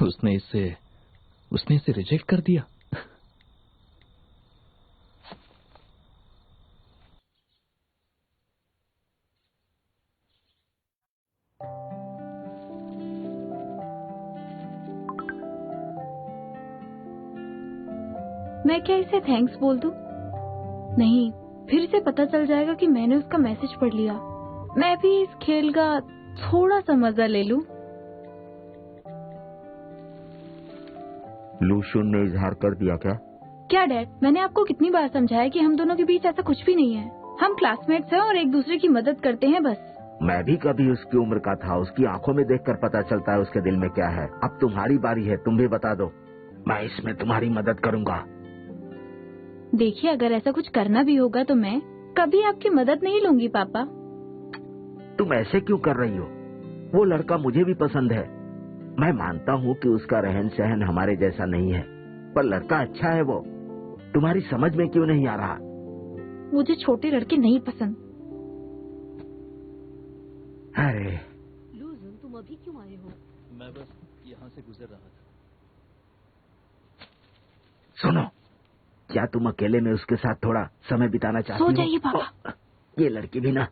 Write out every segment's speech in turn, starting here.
उसने इसे रिजेक्ट कर दिया। मैं क्या इसे थैंक्स बोल दूं? नहीं, फिर इसे पता चल जाएगा कि मैंने उसका मैसेज पढ़ लिया। मैं भी इस खेल का थोड़ा सा मजा ले लूं। लूशियन ने इजहार कर दिया क्या? क्या डैड, मैंने आपको कितनी बार समझाया कि हम दोनों के बीच ऐसा कुछ भी नहीं है। हम क्लासमेट्स हैं और एक दूसरे की मदद करते हैं बस। मैं भी कभी उसकी उम्र का था। उसकी आंखों में देखकर पता चलता है उसके दिल में क्या है। अब तुम्हारी बारी है, तुम भी बता दो। मैं इसमें तुम्हारी मदद करूंगा। देखिए, अगर ऐसा कुछ करना भी होगा तो मैं कभी आपकी मदद नहीं लूंगी पापा। तुम ऐसे क्यों कर रही हो? वो लड़का मुझे भी पसंद है। मैं मानता हूँ कि उसका रहन सहन हमारे जैसा नहीं है, पर लड़का अच्छा है। वो तुम्हारी समझ में क्यों नहीं आ रहा? मुझे छोटे लड़के नहीं पसंद। अरे लूजन, तुम अभी क्यों आए हो? मैं बस यहाँ से गुजर रहा था। सुनो, क्या तुम अकेले में उसके साथ थोड़ा समय बिताना चाहती हो? सो जाइए पापा। ये लड़की भी ना।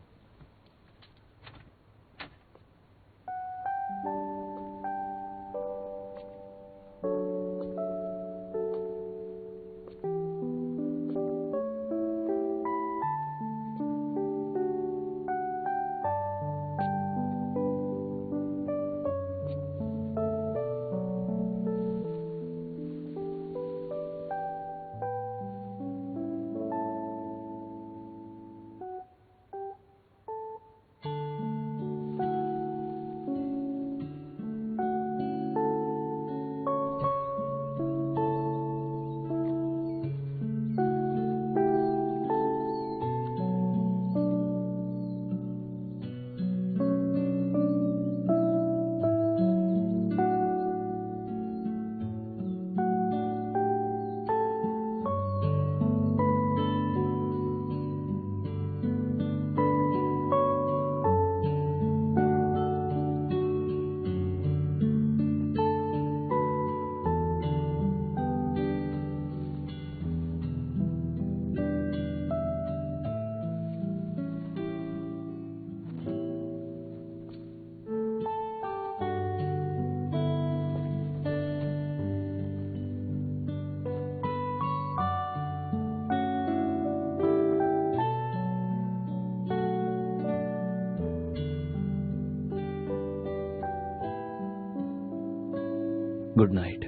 Good night.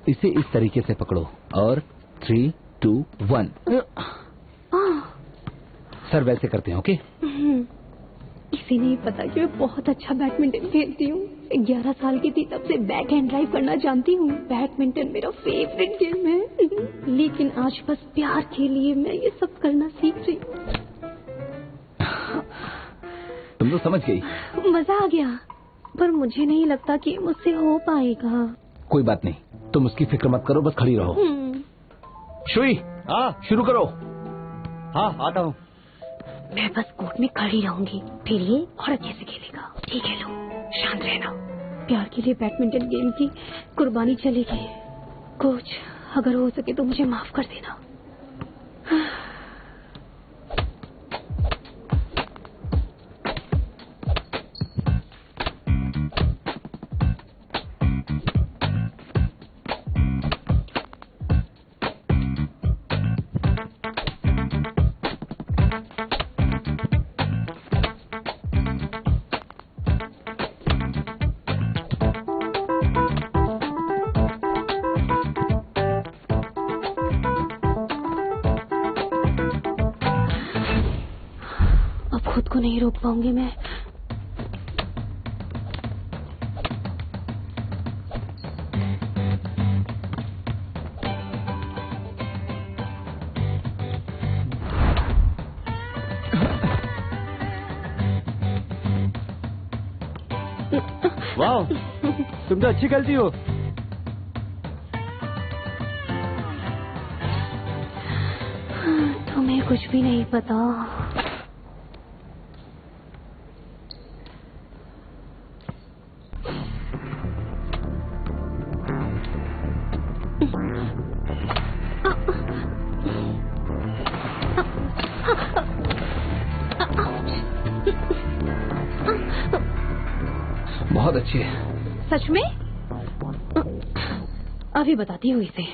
इसे इस तरीके से पकड़ो और 3, 2, 1। सर वैसे करते हैं, ओके? इसे नहीं पता कि मैं बहुत अच्छा बैडमिंटन खेलती हूँ। 11 साल की थी तब से बैक हैंड ड्राइव करना जानती हूँ। बैडमिंटन मेरा फेवरेट गेम है। लेकिन आज बस प्यार के लिए मैं ये सब करना सीख रही हूँ। तुम तो समझ गई। मजा आ गया, पर मुझे नहीं लगता कि मुझसे हो पाएगा। कोई बात नहीं, तुम उसकी फिक्र मत करो, बस खड़ी रहो। शुई, हाँ शुरू करो। हाँ आता हूँ। मैं बस कोर्ट में खड़ी रहूंगी, फिर ये और अच्छे से खेलेगा। ठीक है, लो शांत रहना। प्यार के लिए बैडमिंटन गेम की कुर्बानी चलेगी। कोच, अगर हो सके तो मुझे माफ कर देना। खुद को नहीं रोक पाऊंगी मैं। वाह, तुम तो अच्छी खेलती हो। तुम्हें कुछ भी नहीं पता। बहुत अच्छी है। सच में? अभी बताती हूँ इसे।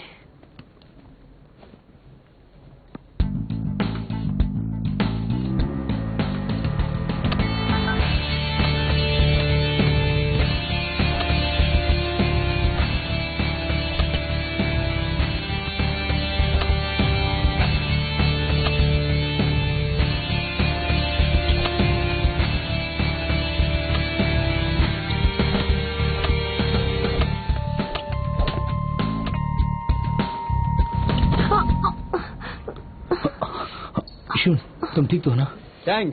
तुम ठीक तो हो ना? टैंग,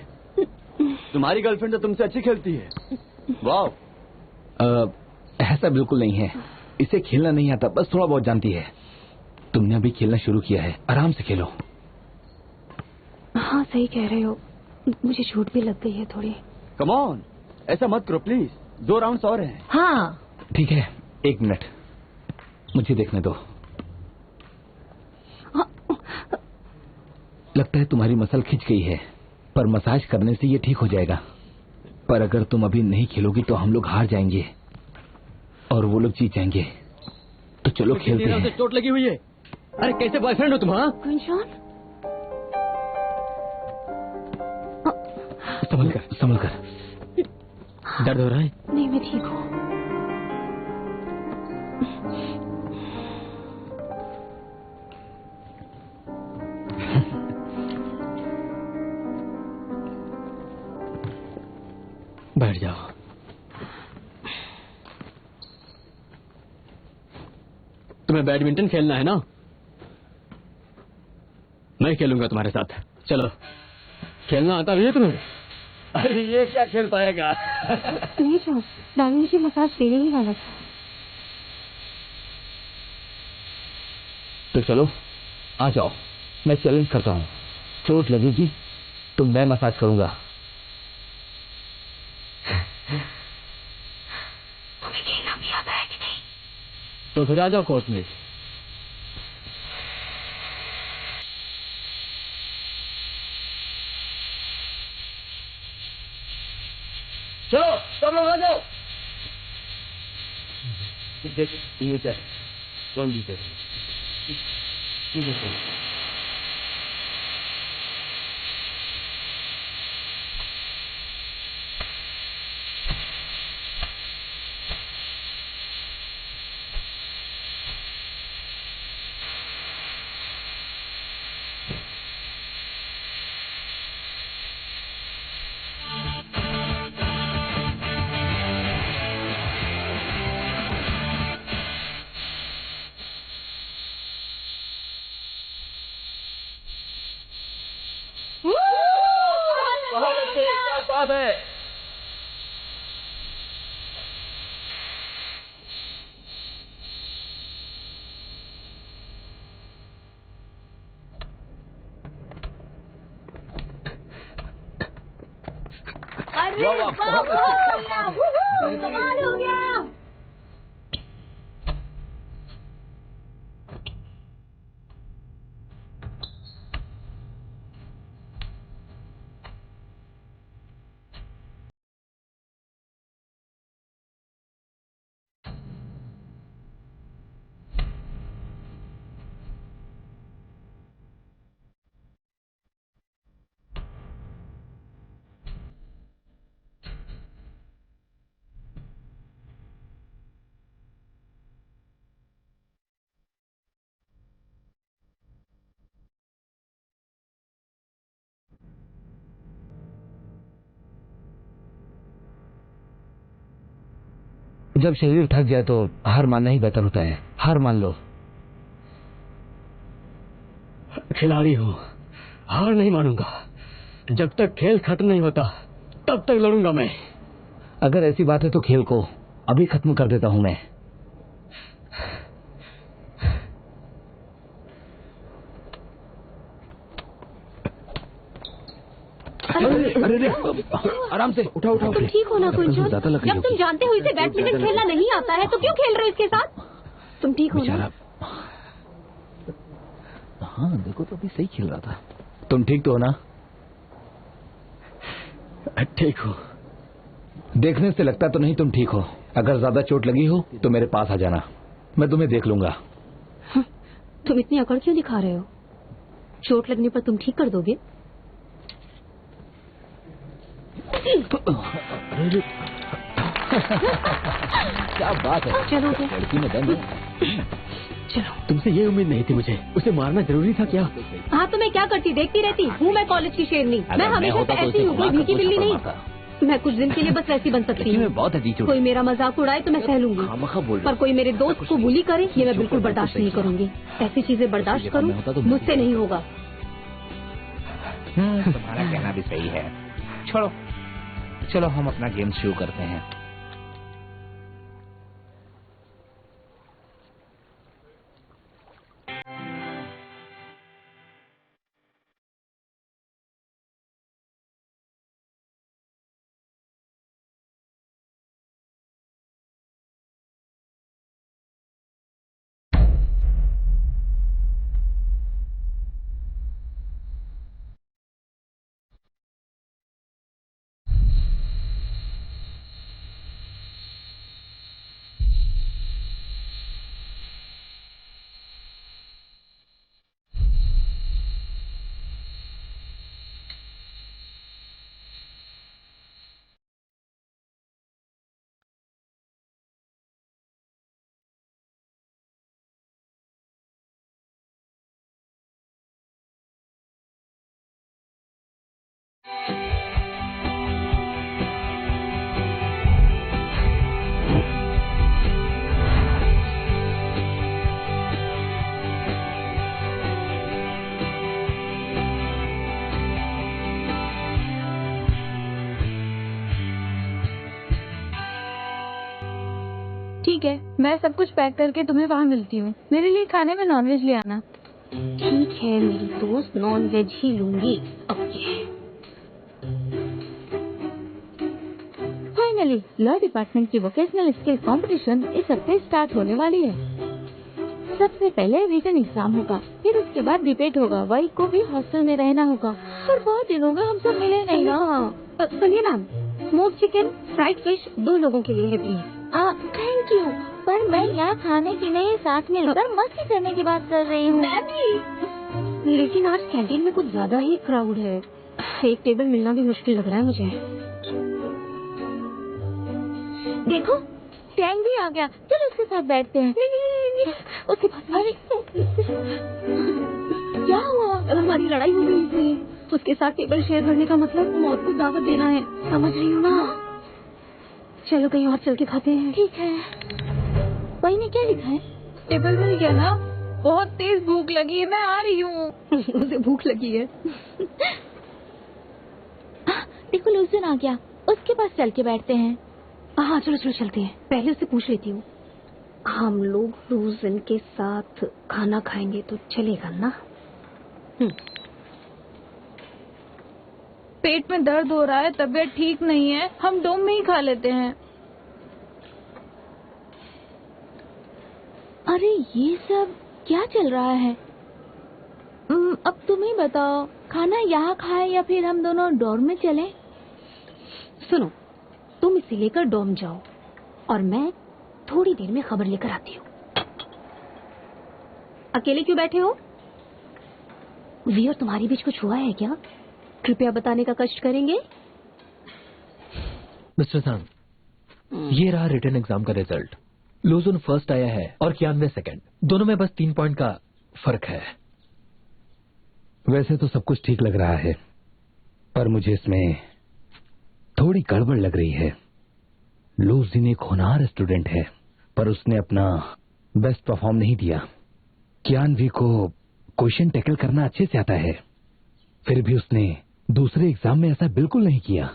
तुम्हारी गर्लफ्रेंड तो तुमसे अच्छी खेलती है। वाह। ऐसा बिल्कुल नहीं है, इसे खेलना नहीं आता, बस थोड़ा बहुत जानती है। तुमने अभी खेलना शुरू किया है, आराम से खेलो। हाँ सही कह रहे हो, मुझे चोट भी लग गई है थोड़ी। कम ऑन, ऐसा मत करो प्लीज, 2 राउंड्स और हैं। हाँ ठीक है, 1 मिनट मुझे देखने दो। लगता है तुम्हारी मसल खिंच गई है, पर मसाज करने से ये ठीक हो जाएगा। पर अगर तुम अभी नहीं खेलोगी तो हम लोग हार जाएंगे और वो लोग जीत जाएंगे। तो चलो खेलते हैं। चोट लगी हुई है। अरे कैसे बॉयफ्रेंड हो तुम? हाँ, संभल कर, संभल कर। दर्द हो रहा है? नहीं, मैं ठीक हूँ। बैठ जाओ। तुम्हें बैडमिंटन खेलना है ना? मैं खेलूंगा तुम्हारे साथ। चलो, खेलना आता भी है तुम्हें? अरे ये क्या खेल पाएगा? नहीं सर, दादी जी मसाज देने ही वाला था। तो चलो आ जाओ, मैं चैलेंज करता हूँ। चोट लगेगी तो मैं मसाज करूंगा। तुम्हें खेलना भी आता है कि नहीं? तो फिर आ जाओ कोर्ट में। चलो सब लोग आ जाओ। ये क्या? कौन जीते? बहुत अच्छे, क्या बात है। अरे कमाल हो गया। जब शरीर थक जाए तो हार मानना ही बेहतर होता है। हार मान लो। खिलाड़ी हूँ, हार नहीं मानूंगा। जब तक खेल खत्म नहीं होता तब तक लड़ूंगा मैं। अगर ऐसी बात है तो खेल को अभी खत्म कर देता हूं मैं। अरे आराम से उठाओ उठाओ। तुम ठीक हो ना कुंजन? ज्यादा लग रही जब तुम जानते हो इसे बैडमिंटन खेलना नहीं आता है तो क्यों खेल रहे हो इसके साथ? तुम ठीक हो ना? हाँ देखो तो अभी सही खेल रहा था। तुम ठीक तो हो ना? ठीक हो। देखने से लगता तो नहीं तुम ठीक हो। अगर ज्यादा चोट लगी हो तो मेरे पास आ जाना, मैं तुम्हें देख लूंगा। तुम इतनी अकड़ क्यों दिखा रहे हो? चोट लगने पर तुम ठीक कर दोगे? क्या बात है। चलो लड़की में दम है। चलो। तुमसे ये उम्मीद नहीं थी मुझे। उसे मारना जरूरी था क्या? हाँ तो मैं क्या करती, देखती रहती हूँ। मैं कॉलेज की शेरनी, मैं हमेशा से ऐसी हूँ, कोई भीगी बिल्ली नहीं। मैं कुछ दिन के लिए बस वैसी बन सकती हूँ। बहुत एटीट्यूड। कोई मेरा मजाक उड़ाए तो मैं सह लूंगी, पर कोई मेरे दोस्त को बुली करे ये मैं बिल्कुल बर्दाश्त नहीं करूंगी। ऐसी चीजें बर्दाश्त करूँ मुझसे नहीं होगा। तुम्हारा कहना भी सही है। छोड़ो, चलो हम अपना गेम शुरू करते हैं। ठीक है, मैं सब कुछ पैक करके तुम्हें वहाँ मिलती हूँ। मेरे लिए खाने में नॉनवेज ले आना। ठीक है मेरी दोस्त, नॉन वेज ही लूंगी। ओके। फाइनली लॉ डिपार्टमेंट की वोकेशनल स्किल कंपटीशन इस हफ्ते स्टार्ट होने वाली है। सबसे पहले रिटन एग्जाम होगा, फिर उसके बाद डिबेट होगा। वाई को भी हॉस्टल में रहना होगा। पर बहुत दिन हो गए हम सब मिले नहीं ना। सुनिए ma'am, smoke chicken fried fish 2 लोगों के लिए है प्लीज। थैंक यू, पर मैं यहाँ खाने की नहीं साथ में मिलकर मस्ती करने की बात कर रही हूँ। लेकिन आज कैंटीन में कुछ ज्यादा ही क्राउड है, एक टेबल मिलना भी मुश्किल लग रहा है मुझे। देखो टैंक भी आ गया, चलो उसके साथ बैठते हैं। उसके पास अरे क्या हुआ? हमारी लड़ाई हो गई थी। उसके साथ टेबल शेयर करने का मतलब मौत को दावत देना है, समझ रही हो ना? चलो कहीं और चल के खाते हैं। ठीक है। भाई ने क्या लिखा है? टेबल मिल गया ना? बहुत तेज भूख लगी है, मैं आ रही हूँ। उसे भूख लगी है। देखो लूजन आ गया, उसके पास चल के बैठते हैं। हाँ चलो चलो चलते हैं। पहले उससे पूछ लेती हूँ, हम लोग लूजन के साथ खाना खाएंगे तो चलेगा ना? पेट में दर्द हो रहा है, तबीयत ठीक नहीं है, हम डोम में ही खा लेते हैं। अरे ये सब क्या चल रहा है? अब तुम ही बताओ, खाना यहाँ खाए या फिर हम दोनों डॉर्म में चलें? सुनो, तुम इसे लेकर डॉर्म जाओ और मैं थोड़ी देर में खबर लेकर आती हूँ। अकेले क्यों बैठे हो? वी और तुम्हारी बीच कुछ हुआ है क्या? कृपया बताने का कष्ट करेंगे। मिस्टर सांग, ये रहा रिटन एग्जाम का रिजल्ट। लूजन फर्स्ट आया है और कियानवे सेकंड। दोनों में बस 3 पॉइंट का फर्क है। वैसे तो सब कुछ ठीक लग रहा है, पर मुझे इसमें थोड़ी गड़बड़ लग रही है। लूजिन एक होनहार स्टूडेंट है, पर उसने अपना बेस्ट परफॉर्म नहीं दिया। कियानवी को क्वेश्चन टैकल करना अच्छे से आता है, फिर भी उसने दूसरे एग्जाम में ऐसा बिल्कुल नहीं किया।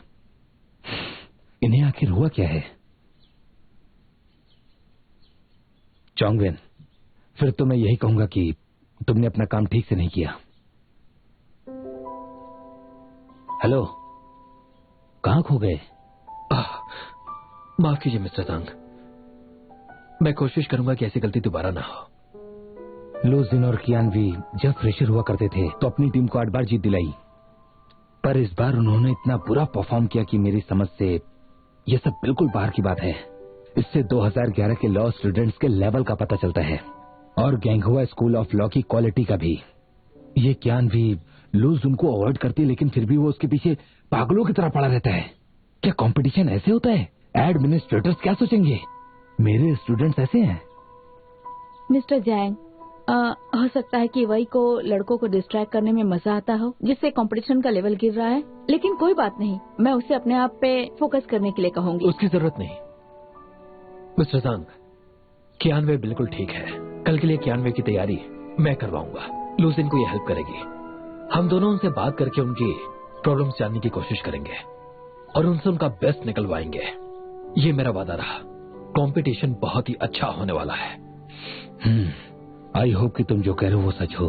इन्हें आखिर हुआ क्या है? चोंगवेन, फिर तो मैं यही कहूंगा कि तुमने अपना काम ठीक से नहीं किया। हेलो, कहां खो गए? माफ कीजिए मिस्टर जांग, मैं कोशिश करूंगा कि ऐसी गलती दोबारा ना हो। लूजिन और कियानवी जब फ्रेशर हुआ करते थे तो अपनी टीम को 8 बार जीत दिलाई, पर इस बार उन्होंने इतना बुरा परफॉर्म किया कि मेरी समझ से यह सब बिल्कुल बाहर की बात है। इससे 2011 के लॉ स्टूडेंट्स के लेवल का पता चलता है और गैंगहुआ स्कूल ऑफ लॉ की क्वालिटी का भी। ये कियानवी लूजिन को अवॉइड करती है, लेकिन फिर भी वो उसके पीछे पागलों की तरह पड़ा रहता है। क्या कंपटीशन ऐसे होता है? एडमिनिस्ट्रेटर्स क्या सोचेंगे? मेरे स्टूडेंट्स ऐसे हैं। मिस्टर जैंग, हो सकता है कि वही को लड़कों को डिस्ट्रैक्ट करने में मजा आता हो, जिससे कंपटीशन का लेवल गिर रहा है। लेकिन कोई बात नहीं, मैं उसे अपने आप पे फोकस करने के लिए कहूंगी। उसकी जरूरत नहीं मिस्टर जांग, कियानवे बिल्कुल ठीक है। कल के लिए कियानवे की तैयारी मैं करवाऊंगा। लूजिन को ये हेल्प करेगी। हम दोनों उनसे बात करके उनकी प्रॉब्लम्स जानने की कोशिश करेंगे और उनसे उनका बेस्ट निकलवाएंगे। ये मेरा वादा रहा। कंपटीशन बहुत ही अच्छा होने वाला है। आई होप कि तुम जो कह रहे हो वो सच हो।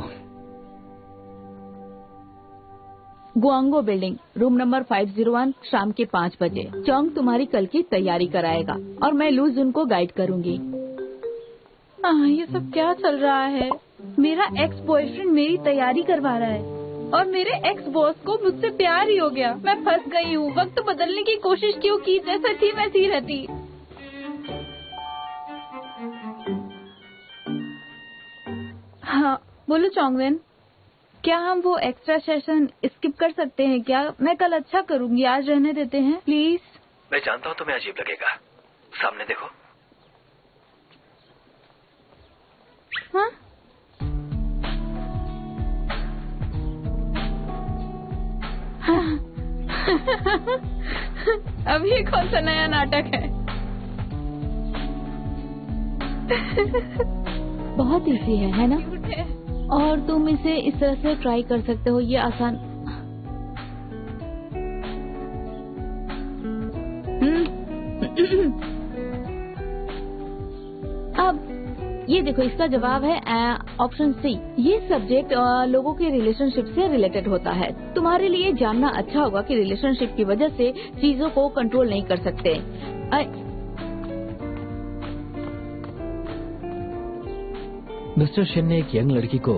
गुआंगो बिल्डिंग, रूम नंबर 501, शाम के 5 बजे। चोंग तुम्हारी कल की तैयारी कराएगा और मैं लूजिन को गाइड करूंगी। ये सब क्या चल रहा है? मेरा एक्स बॉयफ्रेंड मेरी तैयारी करवा रहा है और मेरे एक्स बॉस को मुझसे प्यार ही हो गया। मैं फंस गई हूँ। वक्त बदलने की कोशिश क्यों की? जैसा थी वैसी ही रहती। हाँ बोलो चोंगवेन, क्या हम वो एक्स्ट्रा सेशन स्किप कर सकते हैं क्या? मैं कल अच्छा करूंगी, आज रहने देते हैं प्लीज। मैं जानता हूँ तुम्हें अजीब लगेगा। सामने देखो। हाँ? अब ये कौन सा नया नाटक है? बहुत इजी है ना? और तुम इसे इस तरह से ट्राई कर सकते हो। ये आसान। अब ये देखो, इसका जवाब है ऑप्शन सी। ये सब्जेक्ट लोगों के रिलेशनशिप से रिलेटेड होता है। तुम्हारे लिए जानना अच्छा होगा कि रिलेशनशिप की वजह से चीजों को कंट्रोल नहीं कर सकते। मिस्टर शिन ने एक यंग लड़की को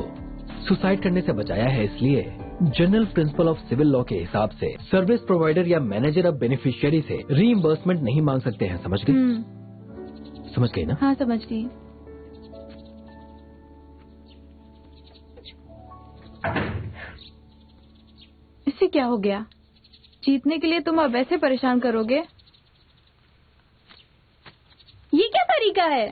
सुसाइड करने से बचाया है, इसलिए general principle of civil law के हिसाब से सर्विस प्रोवाइडर या मैनेजर ऑफ बेनिफिशियरी से रीइंबर्समेंट नहीं मांग सकते हैं। समझ गई? समझ गई ना? हाँ समझ गई। इससे क्या हो गया? जीतने के लिए तुम अब ऐसे परेशान करोगे? ये क्या तरीका है?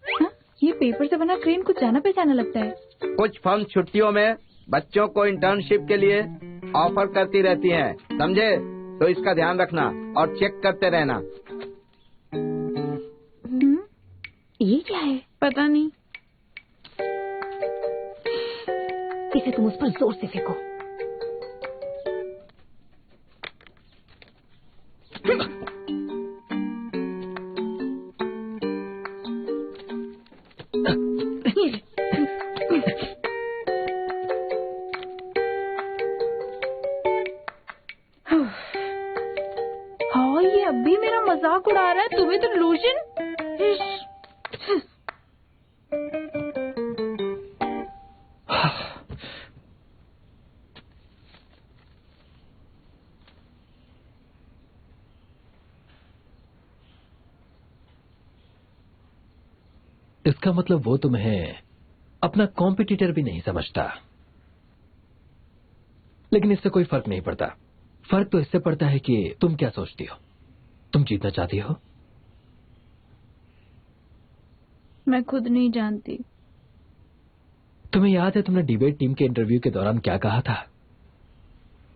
हाँ? ये पेपर से बना क्रेन कुछ जाना पहचाना लगता है। कुछ फर्म छुट्टियों में बच्चों को इंटर्नशिप के लिए ऑफर करती रहती हैं, समझे? तो इसका ध्यान रखना और चेक करते रहना। ये क्या है? पता नहीं। इसे तुम उस पर जोर से फेंको। हाँ, ये अब भी मेरा मजाक उड़ा रहा है। तुम्हें तो लूजिन। इसका मतलब वो तुम्हें अपना कॉम्पिटिटर भी नहीं समझता। लेकिन इससे कोई फर्क नहीं पड़ता। फर्क तो इससे पड़ता है कि तुम क्या सोचती हो। तुम जीतना चाहती हो? मैं खुद नहीं जानती। तुम्हें याद है तुमने डिबेट टीम के इंटरव्यू के दौरान क्या कहा था?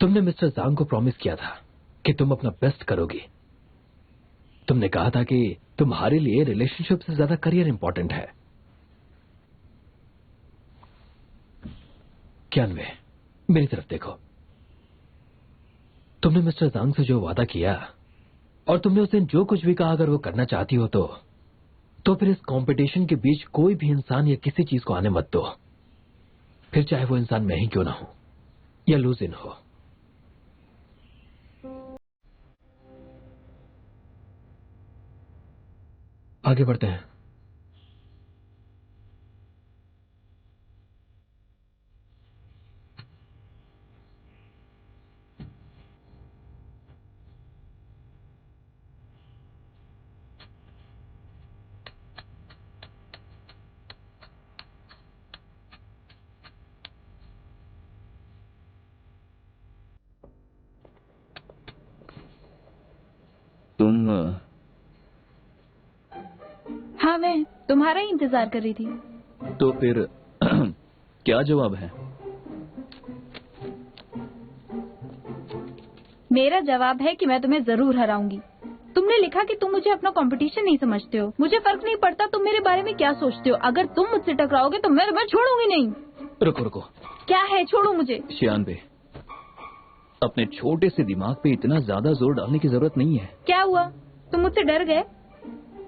तुमने मिस्टर जांग को प्रॉमिस किया था कि तुम अपना बेस्ट करोगी। तुमने कहा था कि तुम्हारे लिए रिलेशनशिप से ज्यादा करियर इंपॉर्टेंट है। कियानवे, मेरी तरफ देखो। तुमने मिस्टर जांग से जो वादा किया और तुमने उस दिन जो कुछ भी कहा, अगर वो करना चाहती हो तो फिर इस कंपटीशन के बीच कोई भी इंसान या किसी चीज को आने मत दो, फिर चाहे वो इंसान मैं ही क्यों ना हो या लूजिन हो। आगे बढ़ते हैं। तुम हाँ, मैं तुम्हारा ही इंतजार कर रही थी। तो फिर क्या जवाब है? मेरा जवाब है कि मैं तुम्हें जरूर हराऊंगी। तुमने लिखा कि तुम मुझे अपना कंपटीशन नहीं समझते हो। मुझे फर्क नहीं पड़ता तुम मेरे बारे में क्या सोचते हो। अगर तुम मुझसे टकराओगे तो मैं तुम्हें छोड़ूंगी नहीं। रुको रुको, क्या है? छोड़ो मुझे। शियानबे, अपने छोटे से दिमाग पे इतना ज्यादा जोर डालने की जरूरत नहीं है। क्या हुआ? तुम मुझसे डर गए?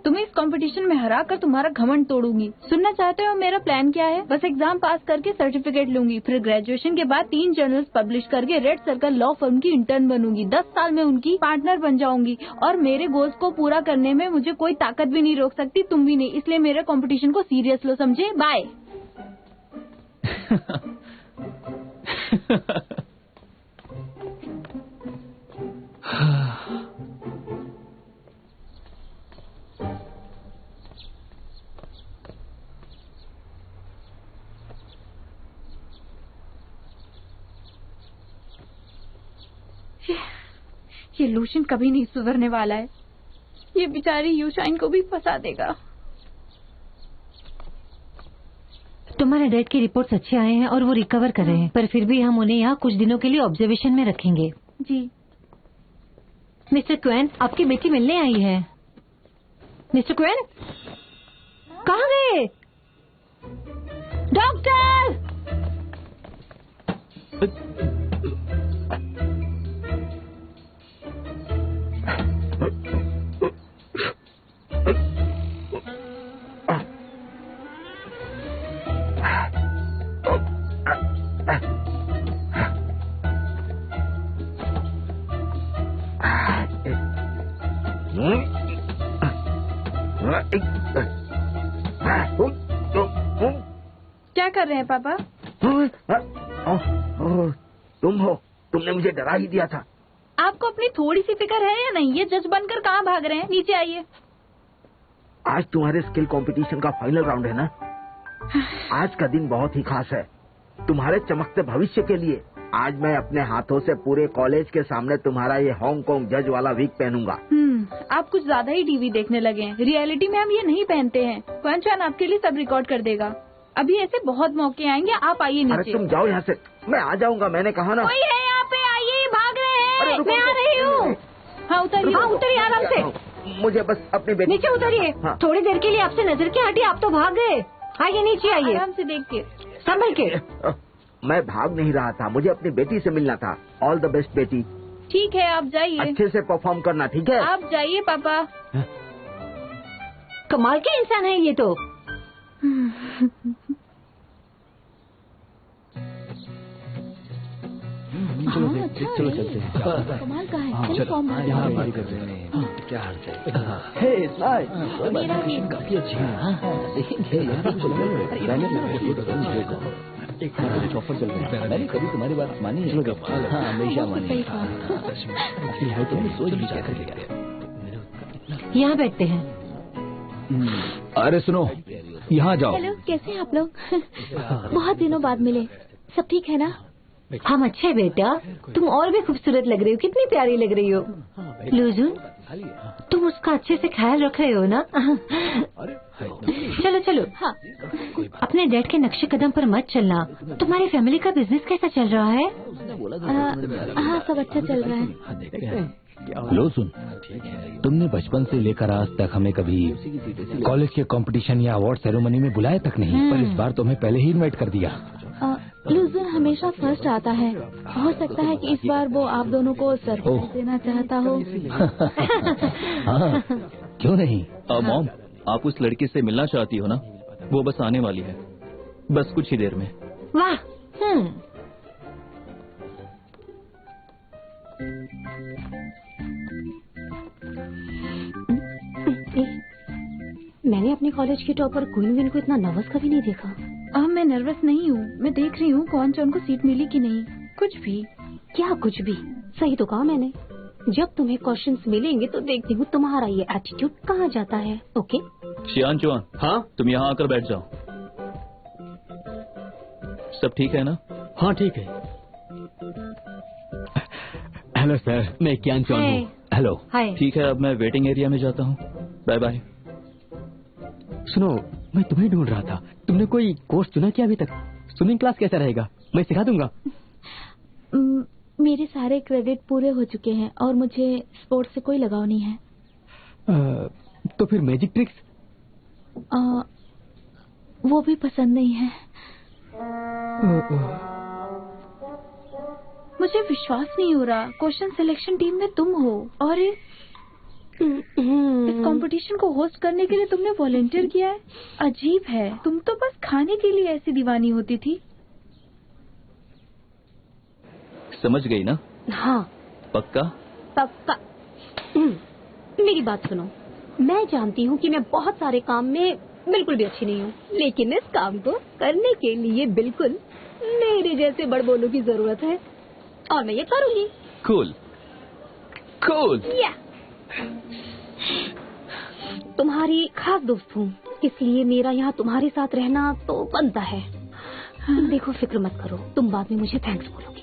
तुम्हें इस कंपटीशन में हरा कर तुम्हारा घमंड तोड़ूंगी। सुनना चाहते हो मेरा प्लान क्या है? बस एग्जाम पास करके सर्टिफिकेट लूंगी, फिर ग्रेजुएशन के बाद 3 जर्नल्स पब्लिश करके रेड सर्कल लॉ फर्म की इंटर्न बनूंगी। 10 साल में उनकी पार्टनर बन जाऊंगी और मेरे गोल्स को पूरा करने में मुझे कोई ताकत भी नहीं रोक सकती, तुम भी नहीं। इसलिए मेरे कंपटीशन को सीरियस लो, समझे? बाय। ये लूशियन कभी नहीं सुधरने वाला है। ये बेचारी यूशाइन को भी फंसा देगा। तुम्हारे डैड की रिपोर्ट्स अच्छे आए हैं और वो रिकवर कर रहे हैं, पर फिर भी हम उन्हें यहाँ कुछ दिनों के लिए ऑब्जर्वेशन में रखेंगे। जी। मिस्टर क्वेन, आपकी बेटी मिलने आई है। मिस्टर क्वेन, कहाँ गए? डॉक्टर! क्या कर रहे हैं पापा? तुम हो? तुमने मुझे डरा ही दिया था। आपको अपनी थोड़ी सी फिक्र है या नहीं? ये जज बनकर कहाँ भाग रहे हैं? नीचे आइए। आज तुम्हारे स्किल कंपटीशन का फाइनल राउंड है ना? आज का दिन बहुत ही खास है तुम्हारे चमकते भविष्य के लिए। आज मैं अपने हाथों से पूरे कॉलेज के सामने तुम्हारा ये हांगकांग जज वाला विग पहनूंगा। आप कुछ ज्यादा ही टीवी देखने लगे हैं। रियलिटी में हम ये नहीं पहनते हैं। पंचान आपके लिए सब रिकॉर्ड कर देगा। अभी ऐसे बहुत मौके आएंगे, आप आइए नीचे। अरे तुम जाओ यहाँ से, मैं आ जाऊंगा, मैंने कहा ना। कोई है यहाँ पे? आइए, भाग रहे हैं। मैं आ रही हूँ। हाँ उतरिए। हाँ उतरिए आराम से। मुझे बस अपनी बेटी नीचे उतरिए। हाँ। थोड़ी देर के लिए आपसे नजर क्या हटी, आप तो भाग गए। आइए नीचे आइए, आराम से देख के। संभल के। मैं भाग नहीं रहा था, मुझे अपनी बेटी से मिलना था। ऑल द बेस्ट बेटी। ठीक है, आप जाइए। अच्छे से परफॉर्म करना, ठीक है? आप जाइए पापा। कमाल के इंसान है ये तो। चलो चलते हैं। कमाल का है। चलो, फॉर्म में यहाँ बारी करते हैं। क्या हाल चाल? मेरा भी काफी अच्छी है। देखेंगे एक ऑफर चल रहा है। मैंने कभी तुम्हारी बात मानी है? हाँ, हमेशा मानी। तुमने सोच भी क्या कर। यहाँ बैठते हैं। अरे सुनो, यहाँ जाओ। हेलो, कैसे हैं आप लोग? बहुत दिनों बाद मिले। सब ठीक है ना? हम अच्छे बेटा, तुम और भी खूबसूरत लग रही हो, कितनी प्यारी लग रही हो। लूजुन, तुम उसका अच्छे से ख्याल रख रहे हो ना? चलो चलो। हाँ। अपने डैड के नक्शे कदम पर मत चलना। तुम्हारी फैमिली का बिजनेस कैसा चल रहा है? हाँ, सब अच्छा चल रहा है। लो सुन, तुमने बचपन से लेकर आज तक हमें कभी कॉलेज के कंपटीशन या अवार्ड सेरेमनी में बुलाया तक नहीं, पर इस बार तुम्हें पहले ही इनवाइट कर दिया। लूजन हमें हमेशा फर्स्ट आता है। हो सकता है कि इस बार वो आप दोनों को सरप्राइज देना चाहता हो। हाँ, क्यों नहीं। मॉम, आप उस लड़की से मिलना चाहती हो ना? वो बस आने वाली है, बस कुछ ही देर में। वाह। मैंने अपने कॉलेज की टॉपर क्वीन विन को इतना नर्वस कभी नहीं देखा। अब मैं नर्वस नहीं हूँ, मैं देख रही हूँ कौन सा उनको सीट मिली कि नहीं। कुछ भी। क्या कुछ भी? सही तो कहा मैंने। जब तुम्हें क्वेश्चंस मिलेंगे तो देखती हूँ तुम्हारा ये एटीट्यूड कहाँ जाता है। ओके शियान चौहान, हाँ तुम यहाँ आकर बैठ जाओ। सब ठीक है ना? हाँ ठीक है। हेलो सर, मैं कियान चौहान हूँ। हेलो। हाय। ठीक है, अब मैं वेटिंग एरिया में जाता हूँ। Bye bye. सुनो, मैं तुम्हें ढूंढ रहा था। तुमने कोई कोर्स चुना क्या अभी तक? स्विमिंग क्लास कैसा रहेगा? मैं सिखा दूंगा। मेरे सारे क्रेडिट पूरे हो चुके हैं और मुझे स्पोर्ट्स से कोई लगाव नहीं है। तो फिर मैजिक ट्रिक्स? वो भी पसंद नहीं है। मुझे विश्वास नहीं हो रहा, क्वेश्चन सिलेक्शन टीम में तुम हो और इस कंपटीशन को होस्ट करने के लिए तुमने वॉलंटियर किया है। अजीब है, तुम तो बस खाने के लिए ऐसी दीवानी होती थी। समझ गई ना? हाँ पक्का? पक्का। मेरी बात सुनो, मैं जानती हूँ कि मैं बहुत सारे काम में बिल्कुल भी अच्छी नहीं हूँ, लेकिन इस काम को करने के लिए बिल्कुल मेरे जैसे बड़बोलों की जरूरत है और मैं ये करूँगी। Cool cool. तुम्हारी खास दोस्त हूँ, इसलिए मेरा यहाँ तुम्हारे साथ रहना तो बनता है। देखो फिक्र मत करो, तुम बाद में मुझे थैंक्स बोलोगी।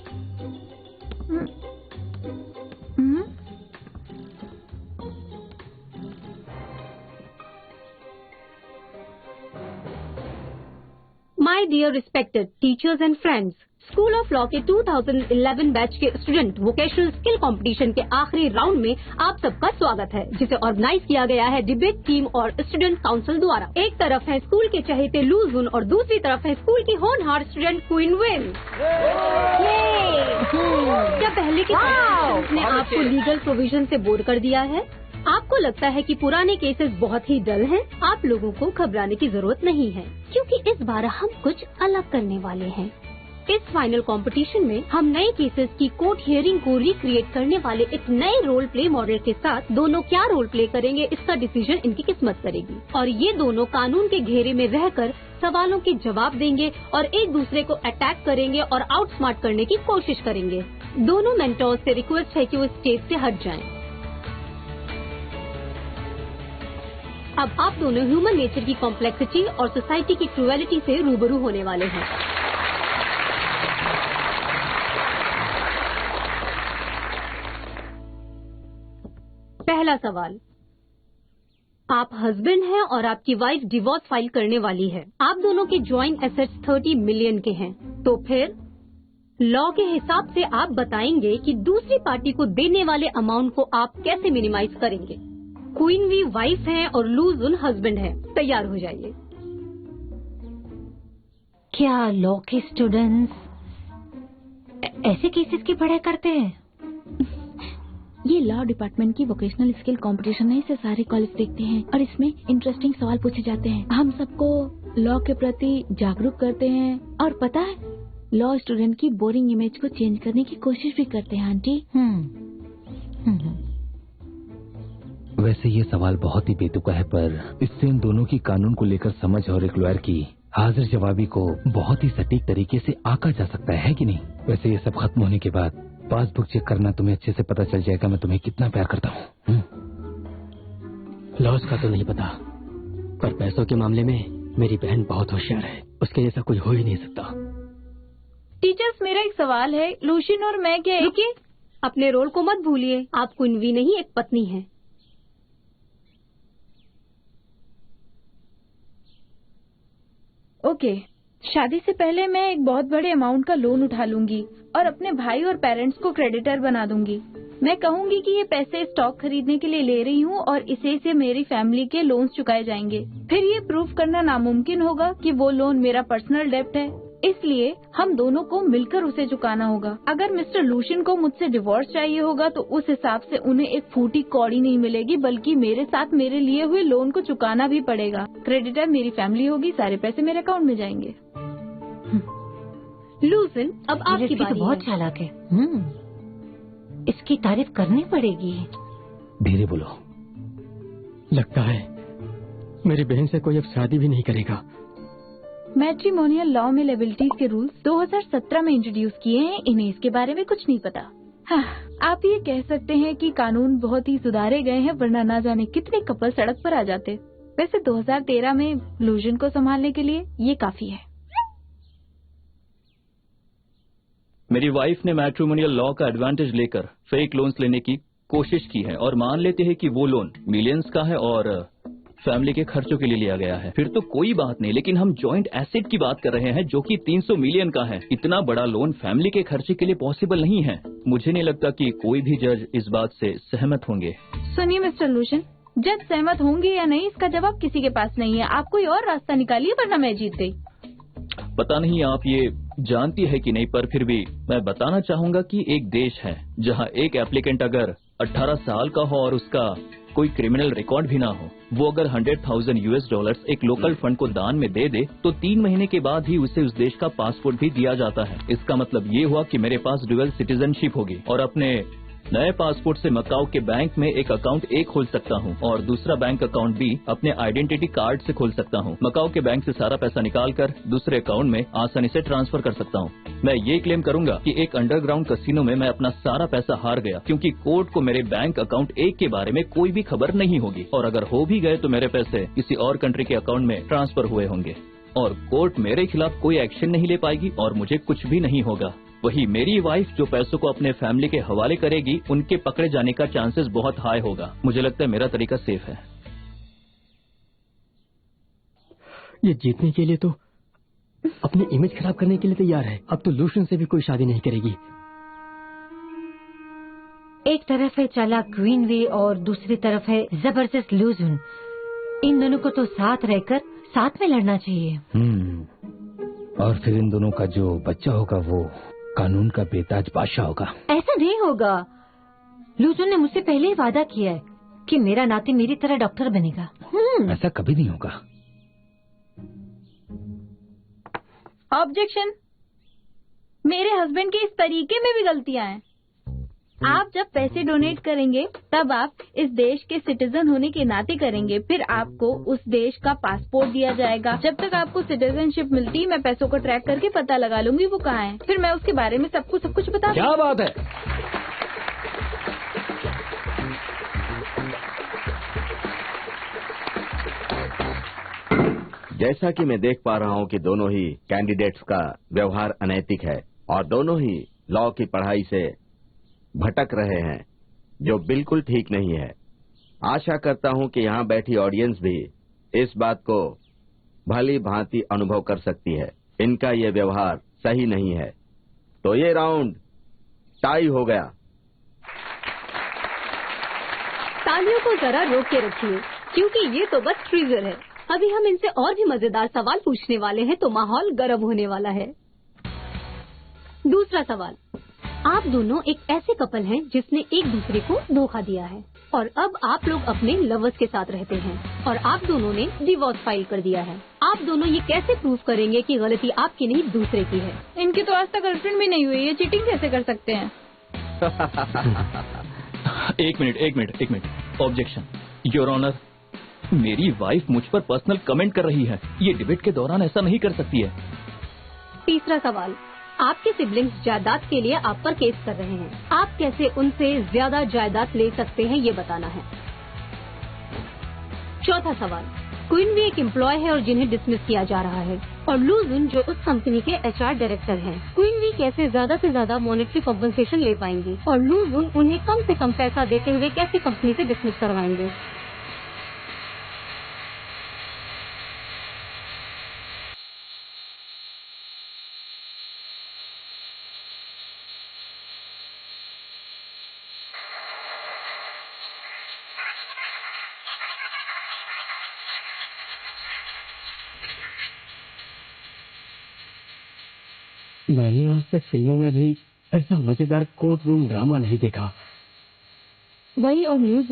My dear respected teachers and friends, school of law के 2011 बैच के स्टूडेंट वोकेशनल स्किल कंपटीशन के आखिरी राउंड में आप सबका स्वागत है, जिसे ऑर्गेनाइज किया गया है डिबेट टीम और स्टूडेंट काउंसिल द्वारा। एक तरफ है स्कूल के चहेते लू जुन और दूसरी तरफ है स्कूल की होनहार स्टूडेंट क्वीन विन। क्या पहले के कंपटीशंस ने आपको लीगल प्रोविजन से बोर कर दिया है? आपको लगता है कि पुराने केसेस बहुत ही डल हैं? आप लोगों को घबराने की जरूरत नहीं है, क्योंकि इस बार हम कुछ अलग करने वाले हैं। इस फाइनल कंपटीशन में हम नए केसेस की कोर्ट हियरिंग को रिक्रिएट करने वाले एक नए रोल प्ले मॉडल के साथ दोनों क्या रोल प्ले करेंगे इसका डिसीजन इनकी किस्मत करेगी। और ये दोनों कानून के घेरे में रहकर सवालों के जवाब देंगे और एक दूसरे को अटैक करेंगे और आउटस्मार्ट करने की कोशिश करेंगे। दोनों मेंटोर्स से रिक्वेस्ट है कि वो स्टेज से हट जाएं। अब आप दोनों ह्यूमन नेचर की कॉम्प्लेक्सिटी और सोसाइटी की क्रूएलिटी से रूबरू होने वाले हैं। पहला सवाल, आप हस्बैंड हैं और आपकी वाइफ डिवोर्स फाइल करने वाली है। आप दोनों के ज्वाइंट एसेट्स 30 मिलियन के हैं। तो फिर लॉ के हिसाब से आप बताएंगे कि दूसरी पार्टी को देने वाले अमाउंट को आप कैसे मिनिमाइज करेंगे। क्वीन वी वाइफ है और लू जुन हस्बैंड है। तैयार हो जाइए। क्या लॉ के स्टूडेंट्स ऐसे केसेस की पढ़ाई करते हैं? ये लॉ डिपार्टमेंट की वोकेशनल स्किल कंपटीशन है, इसे सारे कॉलेज देखते हैं और इसमें इंटरेस्टिंग सवाल पूछे जाते हैं। हम सबको लॉ के प्रति जागरूक करते हैं और पता है लॉ स्टूडेंट की बोरिंग इमेज को चेंज करने की कोशिश भी करते हैं। आंटी वैसे ये सवाल बहुत ही बेतुका है, पर इससे इन दोनों की कानून को लेकर समझ और एक लॉयर की हाजिर जवाबी को बहुत ही सटीक तरीके से आंका जा सकता है कि नहीं? वैसे ये सब खत्म होने के बाद पासबुक चेक करना, तुम्हें अच्छे से पता चल जाएगा मैं तुम्हें कितना प्यार करता हूँ। लॉस का तो नहीं पता, पर पैसों के मामले में मेरी बहन बहुत होशियार है, उसके जैसा कोई हो ही नहीं सकता। टीचर्स, मेरा एक सवाल है, लूशिन और मैं क्या? रुकिए, अपने रोल को मत भूलिए। आप क्वीन वी नहीं, एक पत्नी है। ओके, शादी से पहले मैं एक बहुत बड़े अमाउंट का लोन उठा लूंगी और अपने भाई और पेरेंट्स को क्रेडिटर बना दूंगी। मैं कहूंगी कि ये पैसे स्टॉक खरीदने के लिए ले रही हूँ और इसे से मेरी फैमिली के लोन्स चुकाए जाएंगे। फिर ये प्रूफ करना नामुमकिन होगा कि वो लोन मेरा पर्सनल डेब्ट है इसलिए हम दोनों को मिलकर उसे चुकाना होगा। अगर मिस्टर लूशियन को मुझसे डिवोर्स चाहिए होगा तो उस हिसाब से उन्हें एक फूटी कौड़ी नहीं मिलेगी, बल्कि मेरे साथ मेरे लिए हुए लोन को चुकाना भी पड़ेगा। क्रेडिटर मेरी फैमिली होगी, सारे पैसे मेरे अकाउंट में जाएंगे। लूशियन, अब आपकी बारी तो बहुत है। चालाक है। इसकी तारीफ करनी पड़ेगी। धीरे बोलो। लगता है मेरी बहन से कोई अब शादी भी नहीं करेगा। मैट्रिमोनियल लॉ में लेबिलिटीज के रूल्स 2017 में इंट्रोड्यूस किए हैं। इन्हें इसके बारे में कुछ नहीं पता। हाँ, आप ये कह सकते हैं कि कानून बहुत ही सुधारे गए हैं, वरना ना जाने कितने कपल सड़क पर आ जाते। वैसे 2013 में लूजन को संभालने के लिए ये काफी है। मेरी वाइफ ने मैट्रिमोनियल लॉ का एडवांटेज लेकर फेक लोन्स लेने की कोशिश की है और मान लेते हैं कि वो लोन मिलियंस का है और फैमिली के खर्चों के लिए लिया गया है। फिर तो कोई बात नहीं, लेकिन हम जॉइंट एसेट की बात कर रहे हैं जो कि 300 मिलियन का है। इतना बड़ा लोन फैमिली के खर्चे के लिए पॉसिबल नहीं है। मुझे नहीं लगता कि कोई भी जज इस बात से सहमत होंगे। सुनिए मिस्टर लूशन, जज सहमत होंगे या नहीं इसका जवाब किसी के पास नहीं है। आप कोई और रास्ता निकालिए, वरना मैं जीत गई। पता नहीं आप ये जानती है कि नहीं, पर फिर भी मैं बताना चाहूंगा कि एक देश है जहां एक एप्लीकेंट अगर 18 साल का हो और उसका कोई क्रिमिनल रिकॉर्ड भी ना हो, वो अगर $100,000 एक लोकल फंड को दान में दे दे तो 3 महीने के बाद ही उसे उस देश का पासपोर्ट भी दिया जाता है। इसका मतलब ये हुआ कि मेरे पास ड्यूअल सिटीजनशिप होगी और अपने नए पासपोर्ट से मकाऊ के बैंक में एक अकाउंट ए खोल सकता हूँ और दूसरा बैंक अकाउंट बी अपने आइडेंटिटी कार्ड से खोल सकता हूँ। मकाऊ के बैंक से सारा पैसा निकालकर दूसरे अकाउंट में आसानी से ट्रांसफर कर सकता हूँ। मैं ये क्लेम करूंगा कि एक अंडरग्राउंड कसिनो में मैं अपना सारा पैसा हार गया, क्योंकि कोर्ट को मेरे बैंक अकाउंट ए के बारे में कोई भी खबर नहीं होगी और अगर हो भी गए तो मेरे पैसे किसी और कंट्री के अकाउंट में ट्रांसफर हुए होंगे और कोर्ट मेरे खिलाफ कोई एक्शन नहीं ले पाएगी और मुझे कुछ भी नहीं होगा। वही मेरी वाइफ जो पैसों को अपने फैमिली के हवाले करेगी, उनके पकड़े जाने का चांसेस बहुत हाई होगा। मुझे लगता है मेरा तरीका सेफ है। ये जीतने के लिए तो अपनी इमेज खराब करने के लिए तैयार है। अब तो लूशन से भी कोई शादी नहीं करेगी। एक तरफ है चालाक क्वीन वे और दूसरी तरफ है जबरदस्त लूजन। इन दोनों को तो साथ रहकर साथ में लड़ना चाहिए। और फिर इन दोनों का जो बच्चा होगा वो कानून का बेताज बादशाह होगा। ऐसा नहीं होगा। लूजन ने मुझसे पहले ही वादा किया है कि मेरा नाती मेरी तरह डॉक्टर बनेगा। ऐसा कभी नहीं होगा। ऑब्जेक्शन। मेरे हस्बैंड के इस तरीके में भी गलतियां हैं। आप जब पैसे डोनेट करेंगे तब आप इस देश के सिटीजन होने के नाते करेंगे, फिर आपको उस देश का पासपोर्ट दिया जाएगा। जब तक आपको सिटीजनशिप मिलती, मैं पैसों को ट्रैक करके पता लगा लूंगी वो कहाँ है, फिर मैं उसके बारे में सब कुछ बता दूंगी। क्या बात है? जैसा कि मैं देख पा रहा हूं कि दोनों ही कैंडिडेट्स का व्यवहार अनैतिक है और दोनों ही लॉ की पढ़ाई से भटक रहे हैं, जो बिल्कुल ठीक नहीं है। आशा करता हूं कि यहां बैठी ऑडियंस भी इस बात को भली भांति अनुभव कर सकती है। इनका ये व्यवहार सही नहीं है। तो ये राउंड टाई हो गया। तालियों को जरा रोक के रखिए, क्योंकि ये तो बस ट्रिगर है। अभी हम इनसे और भी मजेदार सवाल पूछने वाले हैं, तो माहौल गर्म होने वाला है। दूसरा सवाल, आप दोनों एक ऐसे कपल हैं जिसने एक दूसरे को धोखा दिया है और अब आप लोग अपने लवर्स के साथ रहते हैं और आप दोनों ने डिवोर्स फाइल कर दिया है। आप दोनों ये कैसे प्रूव करेंगे कि गलती आपकी नहीं दूसरे की है? इनकी तो आज तक गर्लफ्रेंड भी नहीं हुई, ये चीटिंग कैसे कर सकते हैं? एक मिनट। ऑब्जेक्शन योर ऑनर, मेरी वाइफ मुझ पर पर्सनल कमेंट कर रही है। ये डिबेट के दौरान ऐसा नहीं कर सकती है। तीसरा सवाल, आपके सिबलिंग्स जायदाद के लिए आप पर केस कर रहे हैं। आप कैसे उनसे ज्यादा जायदाद ले सकते हैं, ये बताना है। चौथा सवाल, क्वीन भी एक एम्प्लॉय है और जिन्हें डिसमिस किया जा रहा है और लूजुन जो उस कंपनी के HR डायरेक्टर हैं। क्वीन भी कैसे ज्यादा से ज्यादा मॉनेटरी कॉम्पनसेशन ले पाएंगे और लूजुन उन्हें कम से कम पैसा देते हुए कैसे कंपनी से डिसमिस करवाएंगे? मैंने आज तक फिल्मों में भी ऐसा मजेदार कोर्ट रूम ड्रामा नहीं देखा। वही और न्यूज़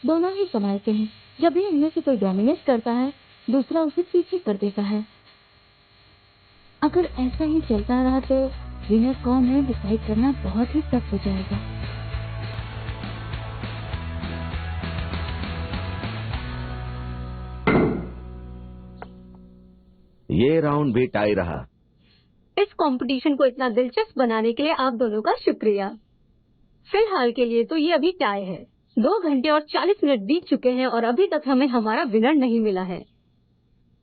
दोनों ही कमाते हैं। जब भी इनमें से कोई डोमिनेट करता है, दूसरा उसे पीछे कर देता है। अगर ऐसा ही चलता रहा तो विनर कौन है डिसाइड करना बहुत ही टफ हो जाएगा। ये राउंड भी टाई रहा। इस कंपटीशन को इतना दिलचस्प बनाने के लिए आप दोनों का शुक्रिया। फिलहाल के लिए तो ये अभी टाई है। 2 घंटे और 40 मिनट बीत चुके हैं और अभी तक हमें हमारा विनर नहीं मिला है।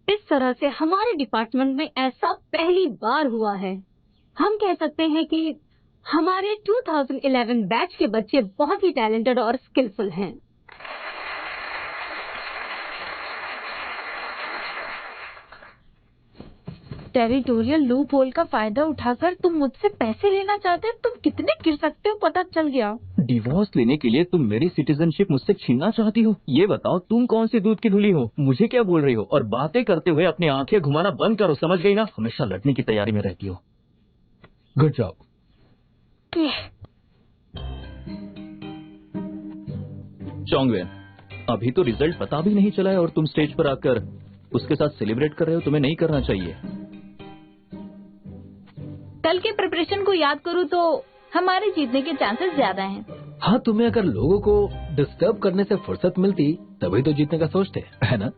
इस तरह से हमारे डिपार्टमेंट में ऐसा पहली बार हुआ है। हम कह सकते हैं कि हमारे 2011 बैच के बच्चे बहुत ही टैलेंटेड और स्किलफुल हैं। टेरिटोरियल लूप होल का फायदा उठाकर तुम मुझसे पैसे लेना चाहते हो। तुम कितने गिर सकते हो पता चल गया। डिवोर्स लेने के लिए तुम मेरी सिटीजनशिप मुझसे छीनना चाहती हो? ये बताओ तुम कौन सी दूध की धुली हो? मुझे क्या बोल रही हो? और बातें करते हुए अपनी आंखें घुमाना बंद करो, समझ गई ना? हमेशा लड़ने की तैयारी में रहती हो। Good job. चोंगवेन, अभी तो रिजल्ट पता भी नहीं चला है और तुम स्टेज पर आकर उसके साथ सेलिब्रेट कर रहे हो। तुम्हें नहीं करना चाहिए। कल के प्रिपरेशन को याद करूँ तो हमारे जीतने के चांसेस ज्यादा हैं। हाँ, तुम्हें अगर लोगों को डिस्टर्ब करने से फुर्सत मिलती तभी तो जीतने का सोचते, है ना?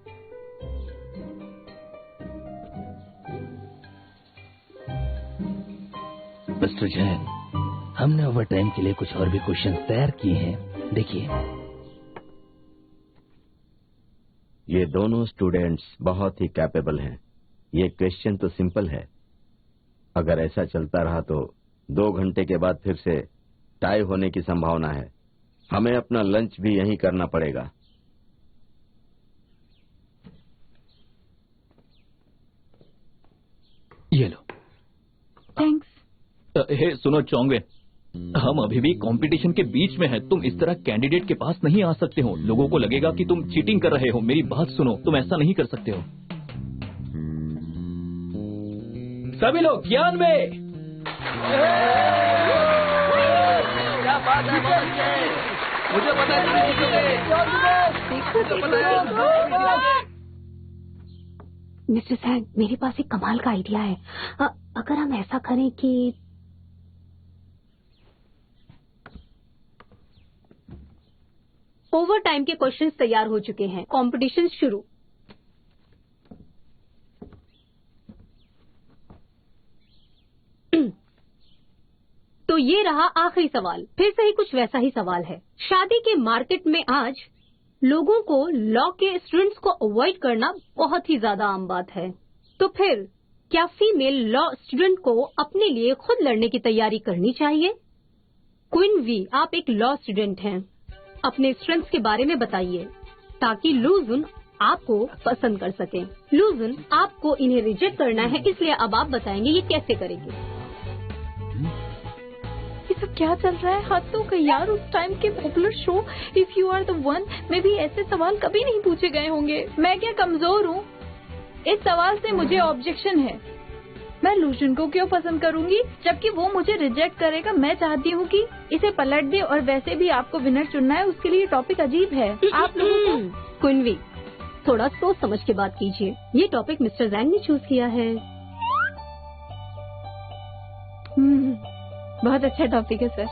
मिस्टर जैन, हमने ओवर टाइम के लिए कुछ और भी क्वेश्चन तैयार किए हैं। देखिए, ये दोनों स्टूडेंट्स बहुत ही कैपेबल हैं। ये क्वेश्चन तो सिंपल है। अगर ऐसा चलता रहा तो 2 घंटे के बाद फिर से टाई होने की संभावना है। हमें अपना लंच भी यहीं करना पड़ेगा। ये लो। थैंक्स। हे सुनो चोंगवेन, हम अभी भी कंपटीशन के बीच में हैं। तुम इस तरह कैंडिडेट के पास नहीं आ सकते हो। लोगों को लगेगा कि तुम चीटिंग कर रहे हो। मेरी बात सुनो, तुम ऐसा नहीं कर सकते हो। सभी लोग ज्ञान में। क्या बात है? मुझे पता मिस्टर सैन, मेरे पास एक कमाल का आइडिया है। अगर हम ऐसा करें कि ओवर टाइम के क्वेश्चंस तैयार हो चुके हैं। कंपटीशन शुरू। तो ये रहा आखिरी सवाल। फिर से ही कुछ वैसा ही सवाल है। शादी के मार्केट में आज लोगों को लॉ के स्टूडेंट्स को अवॉइड करना बहुत ही ज्यादा आम बात है। तो फिर क्या फीमेल लॉ स्टूडेंट को अपने लिए खुद लड़ने की तैयारी करनी चाहिए? क्वीन वी, आप एक लॉ स्टूडेंट हैं। अपने स्ट्रेंथ्स के बारे में बताइए ताकि लूजुन आपको पसंद कर सके। लूजुन, आपको इन्हें रिजेक्ट करना है, इसलिए अब आप बताएंगे ये कैसे करेंगे। ये सब क्या चल रहा है? हाथों का यार, उस टाइम के popular show if you are the one में भी ऐसे सवाल कभी नहीं पूछे गए होंगे। मैं क्या कमजोर हूँ? इस सवाल से मुझे ऑब्जेक्शन है। मैं लूजन को क्यों पसंद करूंगी जबकि वो मुझे रिजेक्ट करेगा? मैं चाहती हूँ कि इसे पलट दे। और वैसे भी आपको विनर चुनना है, उसके लिए टॉपिक अजीब है। आप लोगों को कुनवी, थोड़ा सोच समझ के बात कीजिए। ये टॉपिक मिस्टर जैंग ने चूज किया है। बहुत अच्छा टॉपिक है सर।